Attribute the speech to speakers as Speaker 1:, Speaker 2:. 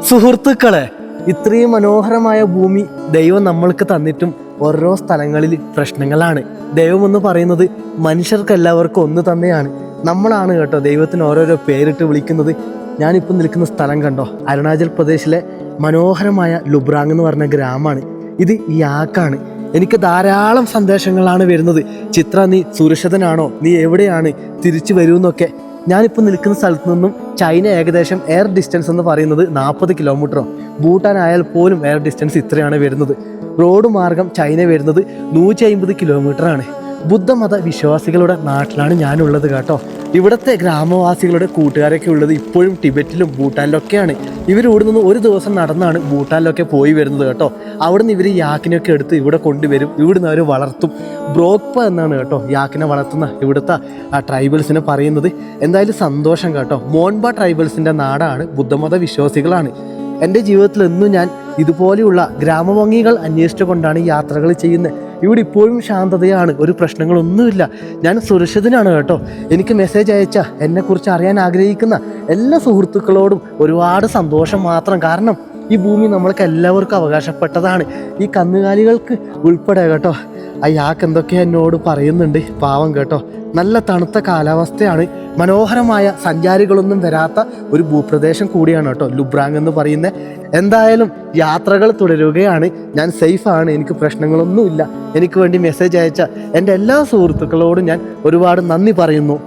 Speaker 1: സുഹൃത്തുക്കളെ, ഇത്രയും മനോഹരമായ ഭൂമി ദൈവം നമ്മൾക്ക് തന്നിട്ടും ഓരോ സ്ഥലങ്ങളിൽ പ്രശ്നങ്ങളാണ്. ദൈവം എന്ന് പറയുന്നത് മനുഷ്യർക്ക് എല്ലാവർക്കും ഒന്ന് തന്നെയാണ്. നമ്മളാണ് കേട്ടോ ദൈവത്തിന് ഓരോരോ പേരിട്ട് വിളിക്കുന്നത്. ഞാനിപ്പോൾ നിൽക്കുന്ന സ്ഥലം കണ്ടോ, അരുണാചൽ പ്രദേശിലെ മനോഹരമായ ലുബ്രാങ് എന്ന് പറഞ്ഞ ഗ്രാമമാണ്. ഇത് യാക്കാണ്. എനിക്ക് ധാരാളം സന്ദേശങ്ങളാണ് വരുന്നത്. ചിത്ര, നീ സുരക്ഷിതനാണോ, നീ എവിടെയാണ്, തിരിച്ചു വരുമെന്നൊക്കെ. ഞാനിപ്പോൾ നിൽക്കുന്ന സ്ഥലത്ത് നിന്നും ചൈന ഏകദേശം എയർ ഡിസ്റ്റൻസ് എന്ന് പറയുന്നത് 40 കിലോമീറ്ററോ, ഭൂട്ടാൻ ആയാൽ പോലും എയർ ഡിസ്റ്റൻസ് ഇത്രയാണ് വരുന്നത്. റോഡ് മാർഗം ചൈന വരുന്നത് 150 കിലോമീറ്ററാണ്. ബുദ്ധമത വിശ്വാസികളുടെ നാട്ടിലാണ് ഞാനുള്ളത് കേട്ടോ. ഇവിടുത്തെ ഗ്രാമവാസികളുടെ കൂട്ടുകാരൊക്കെ ഉള്ളത് ഇപ്പോഴും ടിബറ്റിലും ഭൂട്ടാനിലൊക്കെയാണ്. ഇവരിവിടെ നിന്ന് ഒരു ദിവസം നടന്നാണ് ഭൂട്ടാനിലൊക്കെ പോയി വരുന്നത് കേട്ടോ. അവിടുന്ന് ഇവർ യാക്കിനൊക്കെ എടുത്ത് ഇവിടെ കൊണ്ടുവരും. ഇവിടുന്ന് അവർ വളർത്തും. ബ്രോക്പ എന്നാണ് കേട്ടോ യാക്കിനെ വളർത്തുന്ന ഇവിടുത്തെ ട്രൈബൽസിനെ പറയുന്നത്. എന്തായാലും സന്തോഷം കേട്ടോ. മോൺബ ട്രൈബൽസിൻ്റെ നാടാണ്, ബുദ്ധമത വിശ്വാസികളാണ്. എൻ്റെ ജീവിതത്തിൽ എന്നും ഞാൻ ഇതുപോലെയുള്ള ഗ്രാമഭംഗികൾ അന്വേഷിച്ചുകൊണ്ടാണ് യാത്രകൾ ചെയ്യുന്നത്. ഇവിടെ ഇപ്പോഴും ശാന്തതയാണ്, ഒരു പ്രശ്നങ്ങളൊന്നുമില്ല. ഞാൻ സുരക്ഷിതനാണ് കേട്ടോ. എനിക്ക് മെസ്സേജ് അയച്ച എന്നെക്കുറിച്ച് അറിയാൻ ആഗ്രഹിക്കുന്ന എല്ലാ സുഹൃത്തുക്കളോടും ഒരുപാട് സന്തോഷം മാത്രം. കാരണം ഈ ഭൂമി നമ്മൾക്ക് എല്ലാവർക്കും അവകാശപ്പെട്ടതാണ്, ഈ കന്നുകാലികൾക്ക് ഉൾപ്പെടെ കേട്ടോ. യാക്ക് എന്തൊക്കെ എന്നോട് പറയുന്നുണ്ട്, പാവം കേട്ടോ. നല്ല തണുത്ത കാലാവസ്ഥയാണ്, മനോഹരമായ സഞ്ചാരികളൊന്നും വരാത്ത ഒരു ഭൂപ്രദേശം കൂടിയാണ് കേട്ടോ ലുബ്രാങ് എന്ന് പറയുന്നത്. എന്തായാലും യാത്രകൾ തുടരുകയാണ്. ഞാൻ സേഫാണ്, എനിക്ക് പ്രശ്നങ്ങളൊന്നുമില്ല. എനിക്ക് വേണ്ടി മെസ്സേജ് അയച്ച എൻ്റെ എല്ലാ സുഹൃത്തുക്കളോടും ഞാൻ ഒരുപാട് നന്ദി പറയുന്നു.